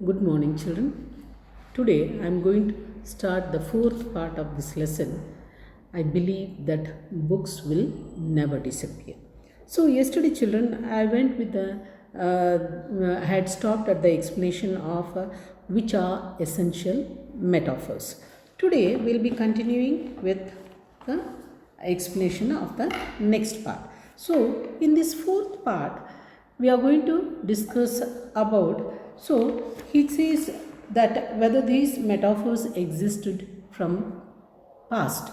Good morning, children. Today I am going to start the fourth part of this lesson. I believe that books will never disappear. So, yesterday, children, I went with the I had stopped at the explanation of which are essential metaphors. Today, we'll be continuing with the explanation of the next part. So, in this fourth part, we are going to discuss about, so he says that whether these metaphors existed from past.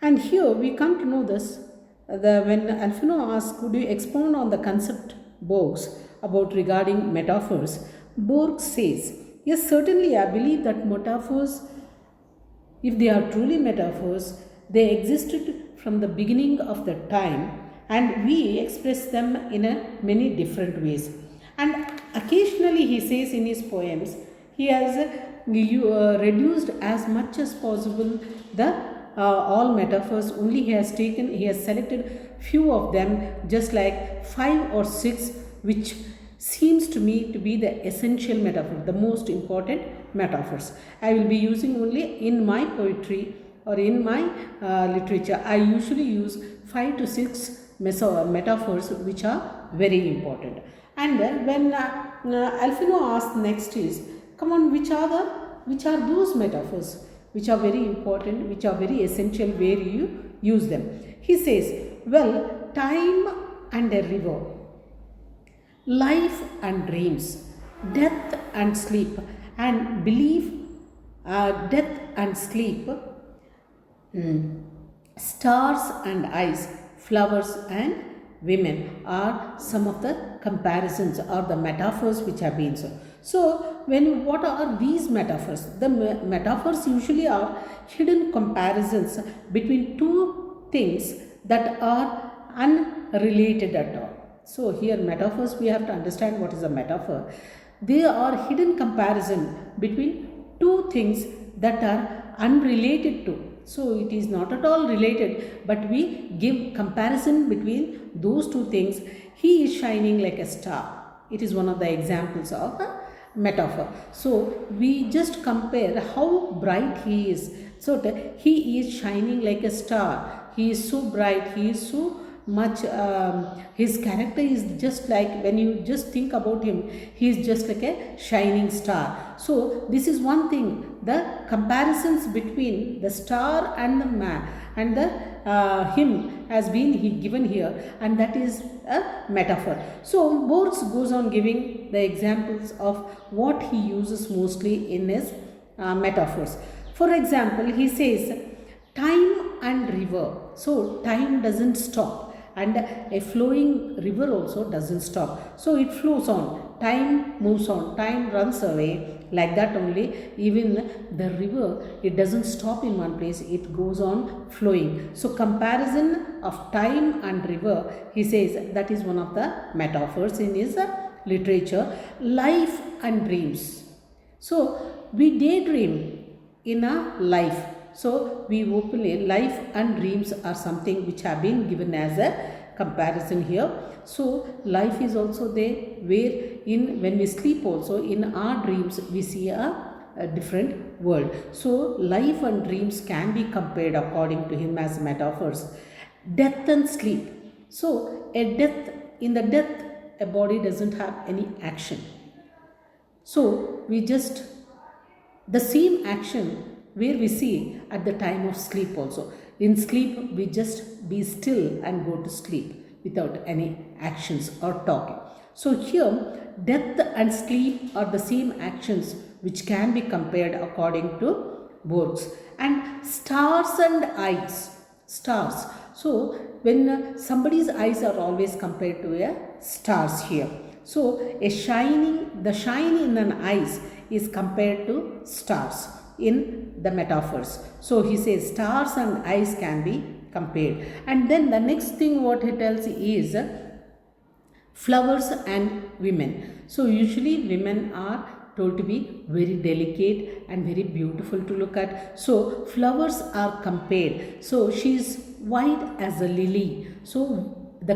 And here we come to know this, when Alfino asks, could you expound on the concept Borges about regarding metaphors? Borges says, yes, certainly I believe that metaphors, if they are truly metaphors, they existed from the beginning of the time and we express them in many different ways. And occasionally he says in his poems, he has reduced as much as possible the all metaphors. Only he has selected few of them, just like 5 or 6, which seems to me to be the essential metaphor, the most important metaphors. I will be using only in my poetry or in my literature. I usually use 5 to 6 metaphors which are very important. And then when Alfino asks next is, come on, which are those metaphors which are very important, which are very essential, where you use them? He says, well, time and a river, life and dreams, death and sleep, and belief, death and sleep, stars and ice, flowers and women are some of the comparisons or the metaphors which have been so. So, what are these metaphors? The metaphors usually are hidden comparisons between two things that are unrelated at all. So, here metaphors, we have to understand what is a metaphor. They are hidden comparison between two things that are unrelated to. So, it is not at all related, but we give comparison between those two things. He is shining like a star. It is one of the examples of a metaphor. So, we just compare how bright he is. So, he is shining like a star. He is so bright. He is so much, his character is just like, when you just think about him, he is just like a shining star. So this is one thing, the comparisons between the star and the man and the him has been given here, and that is a metaphor. So Borges goes on giving the examples of what he uses mostly in his metaphors. For example, he says time and river. So time doesn't stop, and a flowing river also doesn't stop. So it flows on, time moves on, time runs away. Like that only, even the river, it doesn't stop in one place, it goes on flowing. So comparison of time and river, he says that is one of the metaphors in his literature. Life and dreams. So we daydream in a life. So we openly, life and dreams are something which have been given as a comparison here. So life is also there, where in when we sleep also, in our dreams we see a different world. So life and dreams can be compared according to him as metaphors. Death and sleep. So in the death, a body doesn't have any action. So we just, the same action where we see at the time of sleep also. In sleep, we just be still and go to sleep without any actions or talking. So here, death and sleep are the same actions which can be compared according to Borges. And stars and eyes. Stars. So when somebody's eyes are always compared to a stars here. So the shine in an eyes is compared to stars in the metaphors. So he says stars and eyes can be compared. And then the next thing what he tells is flowers and women. So usually women are told to be very delicate and very beautiful to look at. So flowers are compared. So she is white as a lily. So the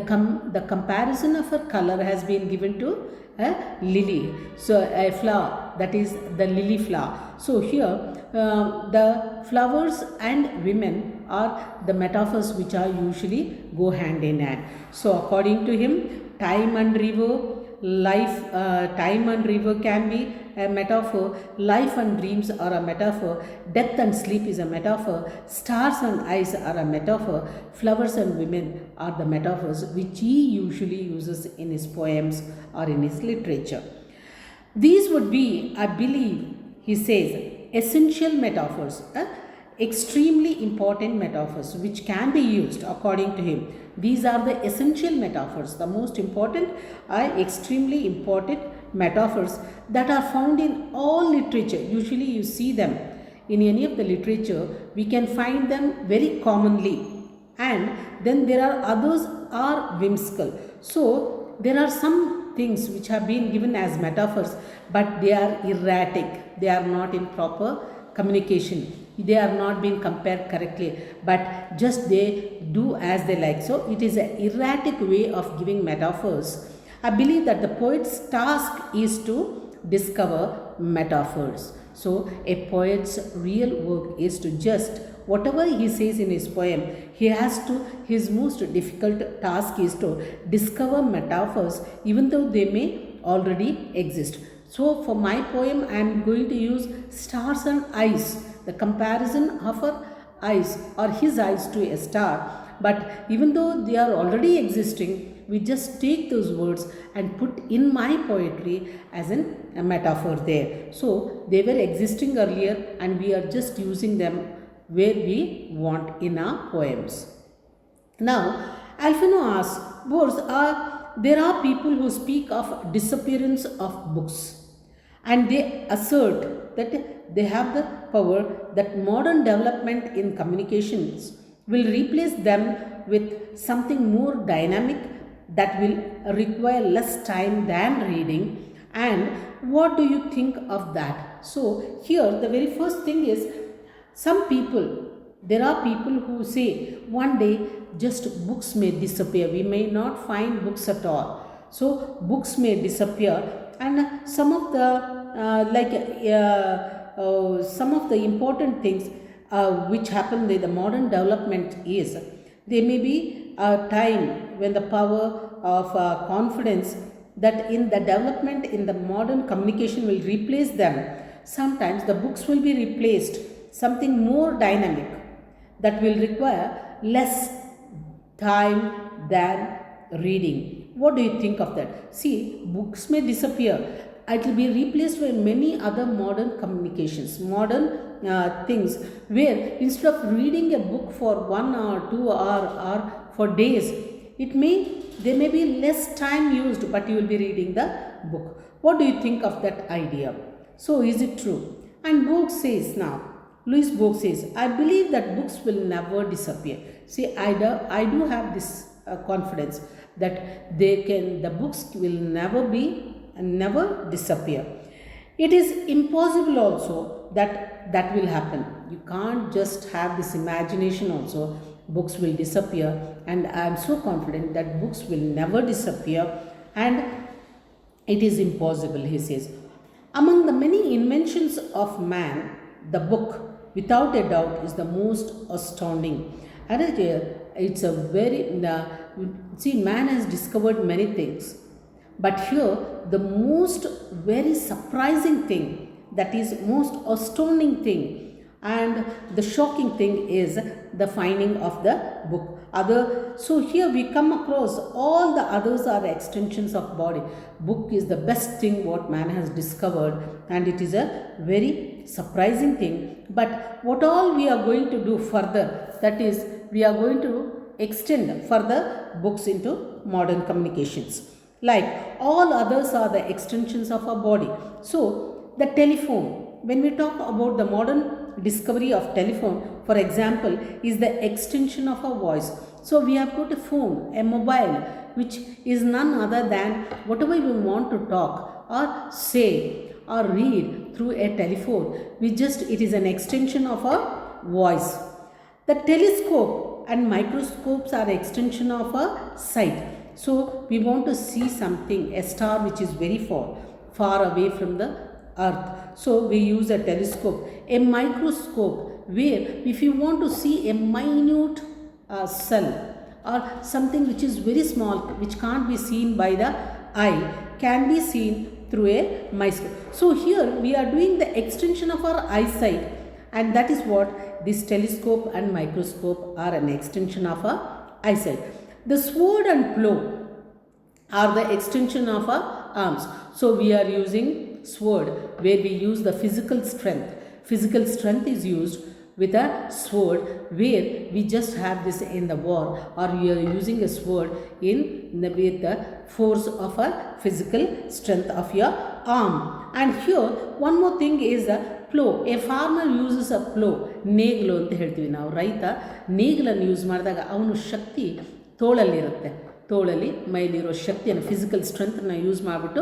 comparison of her color has been given to a lily, so a flower, that is the lily flower. So here the flowers and women are the metaphors which are usually go hand in hand. So according to him, time and river, time and river can be a metaphor, life and dreams are a metaphor, death and sleep is a metaphor, stars and eyes are a metaphor, flowers and women are the metaphors which he usually uses in his poems or in his literature. These would be, I believe, he says, essential metaphors, extremely important metaphors which can be used according to him. These are the essential metaphors, the most important are extremely important metaphors that are found in all literature. Usually you see them in any of the literature, we can find them very commonly, and then there are others are whimsical. So there are some things which have been given as metaphors, but they are erratic, they are not in proper communication, they are not being compared correctly, but just they do as they like. So it is an erratic way of giving metaphors. I believe that the poet's task is to discover metaphors. So a poet's real work is to just whatever he says in his poem, he has to, his most difficult task is to discover metaphors even though they may already exist. So for my poem I am going to use stars and eyes, the comparison of her eyes or his eyes to a star. But even though they are already existing, we just take those words and put in my poetry as a metaphor there. So they were existing earlier and we are just using them where we want in our poems. Now, Alfino asks, there are people who speak of disappearance of books, and they assert that they have the power that modern development in communications will replace them with something more dynamic that will require less time than reading. And what do you think of that? So here the very first thing is, there are people who say one day just books may disappear, we may not find books at all. So books may disappear, and some of the important things which happen in the modern development is, there may be a time when the power of confidence that in the development in the modern communication will replace them. Sometimes the books will be replaced something more dynamic that will require less time than reading. What do you think of that? See, books may disappear. It will be replaced by many other modern communications, modern things, where instead of reading a book for 1 hour, 2 hour, or for days, there may be less time used, but you will be reading the book. What do you think of that idea? So is it true? And Borges says now, Louis Borges says, I believe that books will never disappear. See, I do have this confidence that the books will never disappear. It is impossible also that will happen. You can't just have this imagination also, books will disappear, and I am so confident that books will never disappear, and it is impossible, he says. Among the many inventions of man, the book, without a doubt, is the most astounding. And it's a very, man has discovered many things. But here, the most very surprising thing, that is most astounding thing, and the shocking thing is the finding of the book. So here we come across all the others are extensions of body. Book is the best thing what man has discovered, and it is a very surprising thing. But what all we are going to do further, that is, we are going to extend further books into modern communications. Like all others are the extensions of our body. So the telephone, when we talk about the modern discovery of telephone, for example, is the extension of our voice. So we have got a phone, a mobile, which is none other than whatever we want to talk or say or read through a telephone. It is an extension of our voice. The telescope and microscopes are extension of our sight. So we want to see something, a star which is very far away from the earth. So we use a telescope, a microscope, where if you want to see a minute cell or something which is very small, which can't be seen by the eye, can be seen through a microscope. So here we are doing the extension of our eyesight, and that is what this telescope and microscope are, an extension of our eyesight. The sword and plow are the extension of our arms. So we are using sword, where we use the physical strength. Physical strength is used with a sword, where we just have this in the war, or we are using a sword with the force of a physical strength of your arm. And here one more thing is a plow. A farmer uses a plow. ನೇಗಿಲು ಅಂತ ಹೇಳ್ತೀವಿ ನಾವು. ರೈತ ನೇಗಿಲನ್ನು use ಮಾಡಿದಾಗ ಅವನು ಶಕ್ತಿ ತೋಳಲ್ಲಿರುತ್ತೆ. ತೋಳಲ್ಲಿ ಮೈಲಿರೋ ಶಕ್ತಿಯನ್ನು, physical ಸ್ಟ್ರೆಂತನ್ನು use ಮಾಡಿಬಿಟ್ಟು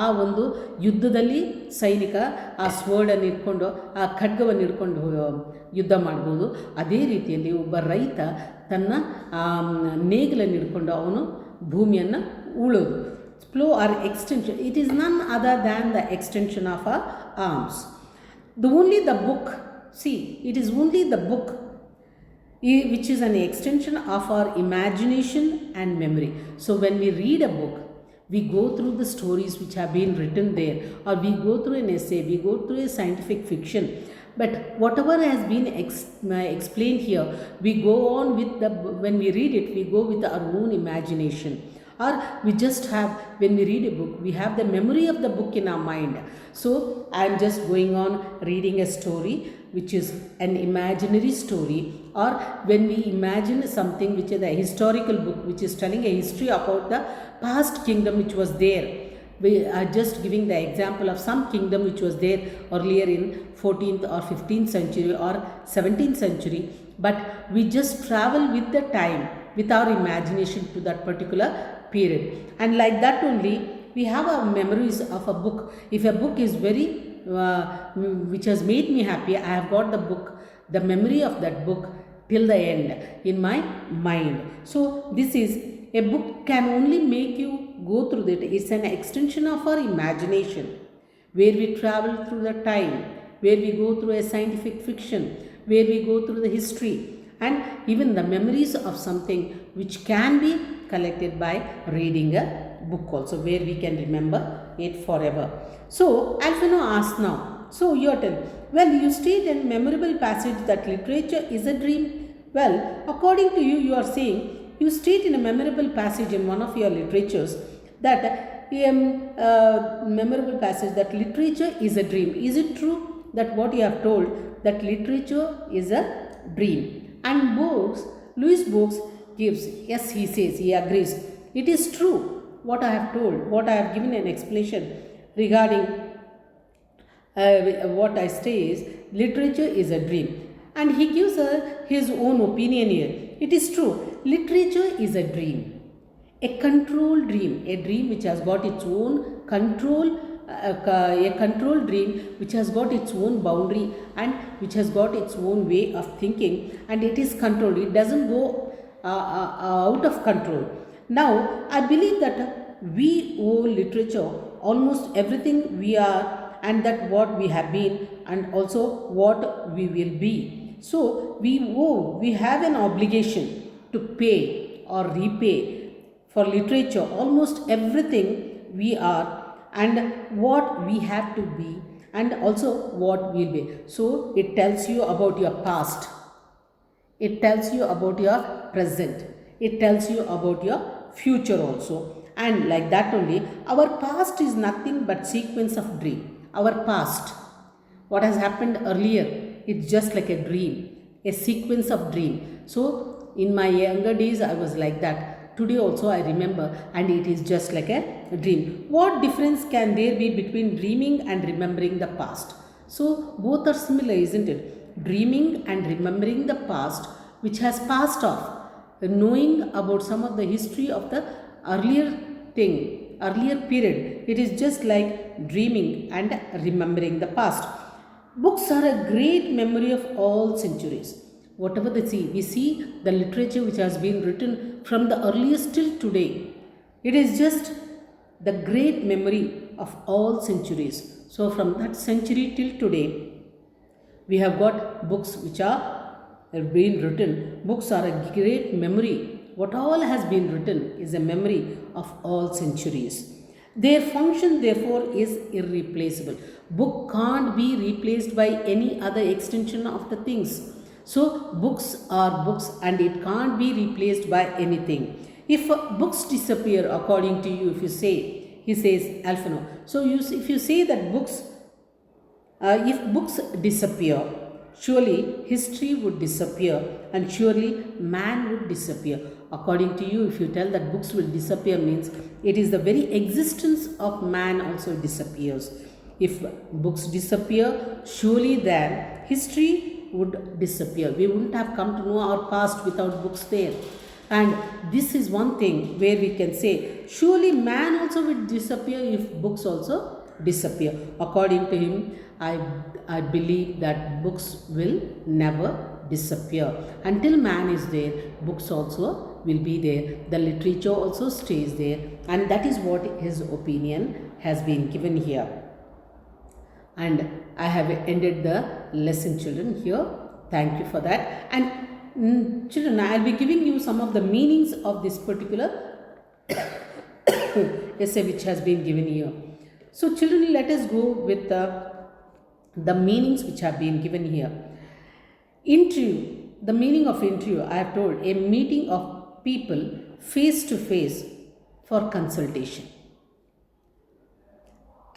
ಆ ಒಂದು ಯುದ್ಧದಲ್ಲಿ ಸೈನಿಕ ಆ ಸ್ವರ್ಡನ್ನು ಇಟ್ಕೊಂಡು, ಆ ಖಡ್ಗವನ್ನು ಇಟ್ಕೊಂಡು ಯುದ್ಧ ಮಾಡ್ಬೋದು. ಅದೇ ರೀತಿಯಲ್ಲಿ ಒಬ್ಬ ರೈತ ತನ್ನ ನೇಗಿಲನ್ನು ಹಿಡ್ಕೊಂಡು ಅವನು ಭೂಮಿಯನ್ನು ಉಳೋದು. Plow or extension, it is none other than the extension of our arms. Only the book, see, it is only the book which is an extension of our imagination and memory. So when we read a book, we go through the stories which have been written there, or we go through an essay, we go through a scientific fiction. But whatever has been explained here, we go on with when we read it, we go with our own imagination. Or we just have, when we read a book, we have the memory of the book in our mind. So I am just going on reading a story which is an imaginary story, or when we imagine something which is a historical book which is telling a history about the past kingdom which was there. We are just giving the example of some kingdom which was there earlier in 14th or 15th century or 17th century, but we just travel with the time, with our imagination to that particular period. And like that only we have our memories of a book. If a book is very which has made me happy, I have got the book, the memory of that book till the end in my mind. So this is, a book can only make you go through that. It's an extension of our imagination, where we travel through the time, where we go through a scientific fiction, where we go through the history, and even the memories of something which can be collected by reading a book also, where we can remember it forever. So Alfano asks now, so you are telling, well, you state in memorable passage that literature is a dream. Well, according to you, you are saying, you state in a memorable passage in one of your literatures that memorable passage that literature is a dream. Is it true that what you have told, that literature is a dream? And Louis Bourges gives, yes, he says, he agrees. It is true what I have told, what I have given an explanation regarding what I say is literature is a dream. And he gives his own opinion here. It is true, literature is a dream, a controlled dream, a dream which has got its own control, a controlled dream which has got its own boundary and which has got its own way of thinking, and it is controlled. It doesn't go out of control. Now I believe that we owe literature almost everything we are, and that what we have been, and also what we will be. So we have an obligation to pay or repay for literature almost everything we are, and what we have to be, and also what we will be. So it tells you about your past, it tells you about your present, it tells you about your future also. And like that only, our past is nothing but sequence of dream. Our past, what has happened earlier, it's just like a dream, a sequence of dream. So in my younger days I was like that. Today also I remember, and it is just like a dream. What difference can there be between dreaming and remembering the past? So both are similar, isn't it? Dreaming and remembering the past which has passed off, knowing about some of the history of the earlier thing, earlier period. It is just like dreaming and remembering the past. Books are a great memory of all centuries. Whatever they see, we see the literature which has been written from the earliest till today. It is just the great memory of all centuries. So from that century till today, we have got books which have been written. Books are a great memory. What all has been written is a memory of all centuries. Their function, therefore, is irreplaceable. Book can't be replaced by any other extension of the things. So, books are books and it can't be replaced by anything. If books disappear, according to you, if you say, he says, Alphino. So, if you say that if books disappear, surely history would disappear and surely man would disappear. According to you, if you tell that books will disappear, means it is the very existence of man also disappears. If books disappear, surely then history would disappear. We wouldn't have come to know our past without books there. And this is one thing where we can say, surely man also will disappear if books also disappear. According to him, I believe that books will never disappear. Until man is there, books also will be there. The literature also stays there. And that is what his opinion has been given here. And I have ended the lesson, children, here. Thank you for that. And children, I will be giving you some of the meanings of this particular essay which has been given here. So children, let us go with the meanings which have been given here. Interview, the meaning of interview, I have told, a meeting of people face to face for consultation.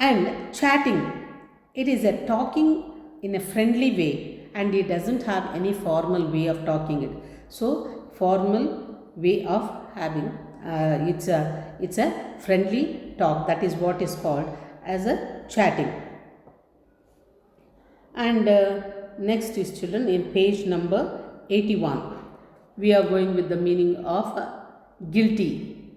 And chatting, it is a talking in a friendly way and it doesn't have any formal way of talking it. So formal way of having, it's a friendly talk. That is what is called as a chatting. And next is, children, in page number 81, we are going with the meaning of guilty.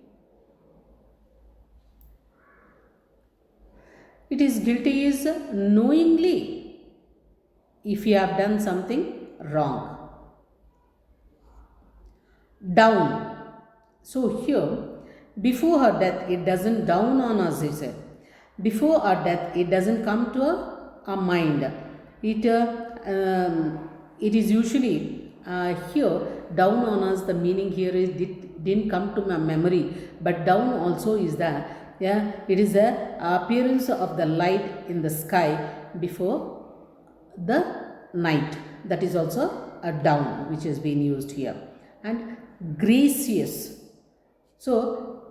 It is guilty is knowingly if you have done something wrong. Down. So here, before her death, it doesn't down on us, he said. Before our death, it doesn't come to our mind. It is usually here, down on us, the meaning here is didn't come to my memory, but down also is that. Yeah, it is the appearance of the light in the sky before the night. That is also a down which has been used here. And gracious. So,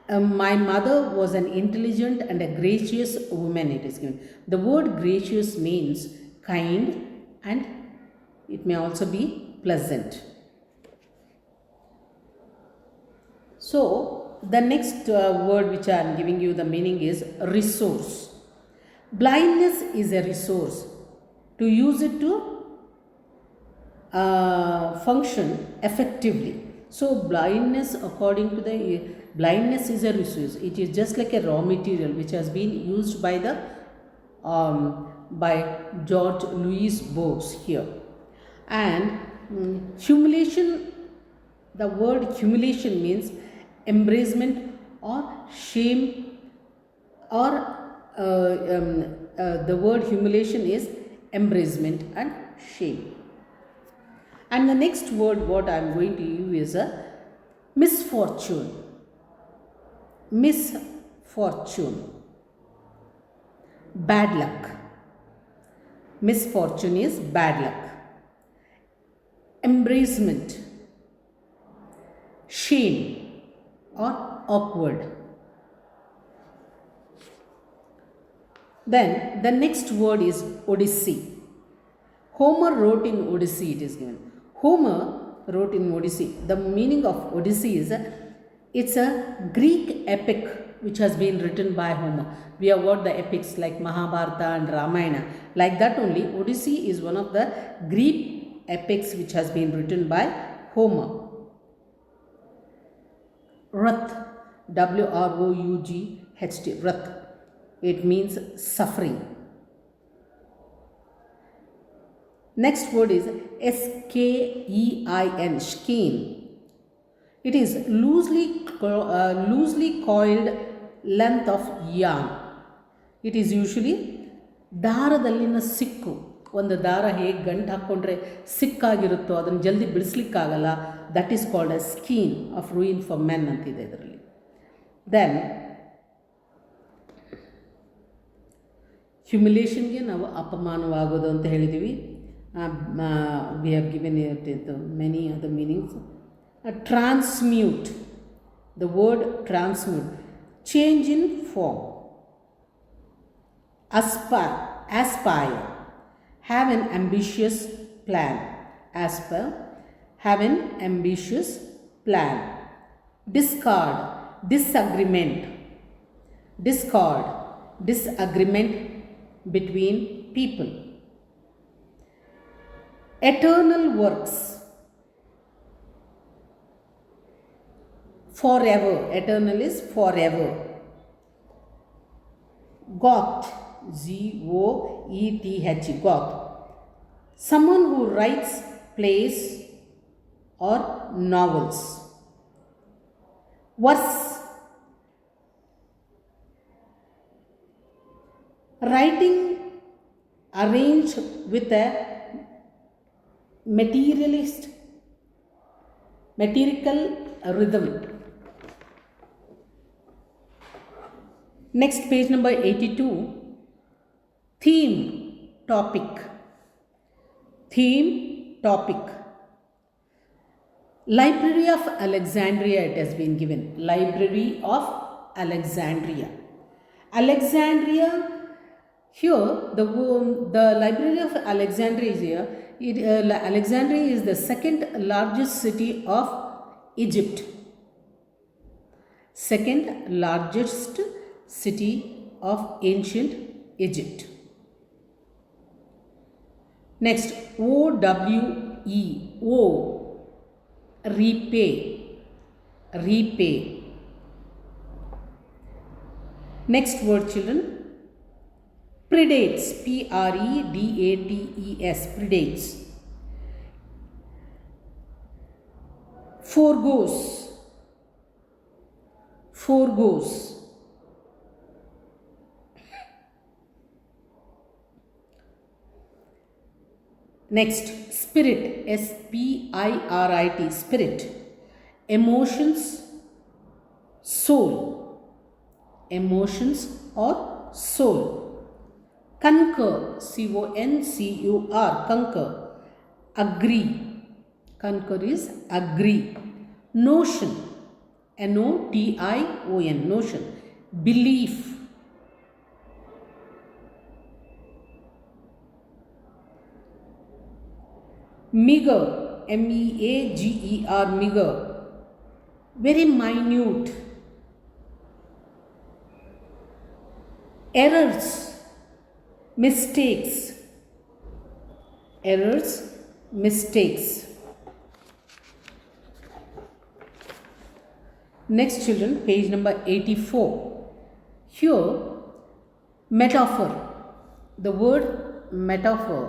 my mother was an intelligent and a gracious woman, it is given. The word gracious means kind and it may also be pleasant. So, the next word which I am giving you the meaning is resource. Blindness is a resource. To use it to function effectively. So blindness, according to the blindness is a resource. It is just like a raw material which has been used by the by George Louis Bourges here. And humiliation, the word humiliation means embarrassment or shame, or the word humiliation is embarrassment and shame. And the next word what I am going to use is a misfortune. Misfortune. Bad luck. Misfortune is bad luck. Embarrassment. Shame or awkward. Then the next word is Odyssey. Homer wrote in Odyssey, it is given. Homer wrote in Odyssey. The meaning of Odyssey is it's a Greek epic which has been written by Homer. We have got the epics like Mahabharata and Ramayana. Like that only, Odyssey is one of the Greek epics which has been written by Homer. Wrath, W-R-O-U-G-H-T, wrath. It means suffering. Next word is S-K-E-I-N, Skein. It is loosely coiled length of yarn. It is usually ದಾರದಲ್ಲಿನ ಸಿಕ್ಕು. ಒಂದು ದಾರ ಹೇಗೆ ಗಂಟು ಹಾಕ್ಕೊಂಡ್ರೆ ಸಿಕ್ಕಾಗಿರುತ್ತೋ ಅದನ್ನು ಜಲ್ದಿ ಬಿಡಿಸ್ಲಿಕ್ಕಾಗಲ್ಲ. That is called a skein of ruin for men ಅಂತಿದೆ ಇದರಲ್ಲಿ. ದೆನ್ ಹ್ಯುಮಿಲೇಷನ್ಗೆ ನಾವು ಅಪಮಾನವಾಗೋದು ಅಂತ ಹೇಳಿದ್ದೀವಿ. We have given it many other meanings. Transmute, the word transmute, change in form. Aspire, have an ambitious plan. Aspire, have an ambitious plan. Discard, disagreement. Disagreement between people. Eternal works, forever. Eternal is forever. Goth, Goeth, goth, someone who writes plays or novels. Verse, writing arranged with a metrical rhythm. Next, page number 82. Theme, topic. Library of Alexandria, it has been given. Library of Alexandria. Alexandria, here the Library of Alexandria is here. Alexandria is the second largest city of Egypt. Second largest city of ancient Egypt. Next, OWE, O, repay. Next word, children, predates, Predates, predates. Foregoes. Next, spirit, SPIRIT, spirit. Emotions, soul. Or soul. Concur, CONCUR, concur. Agree. Concur is agree. Notion, NOTION, notion. Belief. Meager, MEAGER, meager, very minute. Errors, mistakes. Next, children, page number 84. Here, metaphor. The word metaphor.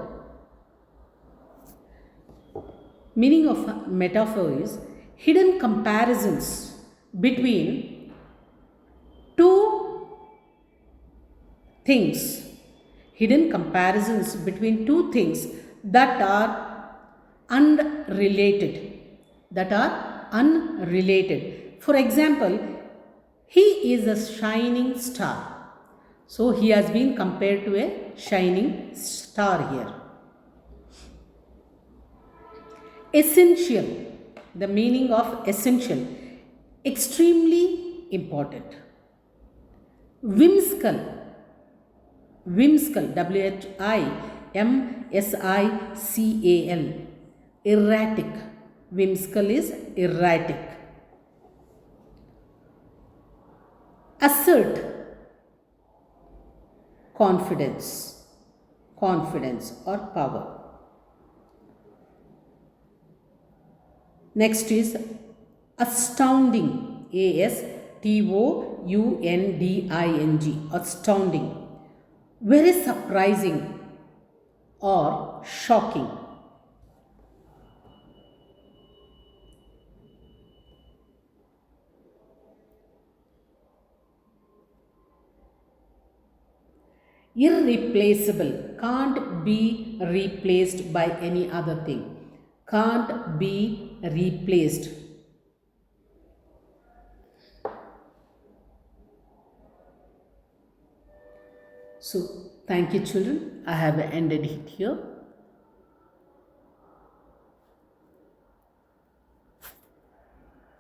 Meaning of metaphor is hidden comparisons between two things. Hidden comparisons between two things that are unrelated. For example, he is a shining star. So he has been compared to a shining star here. Essential, the meaning of essential, extremely important. Whimsical, WHIMSICAL, erratic. Whimsical is erratic. Assert, confidence or power. Next is astounding, ASTOUNDING, astounding, very surprising or shocking. irreplaceable, can't be replaced by any other thing, can't be replaced. So thank you children, I have ended it here.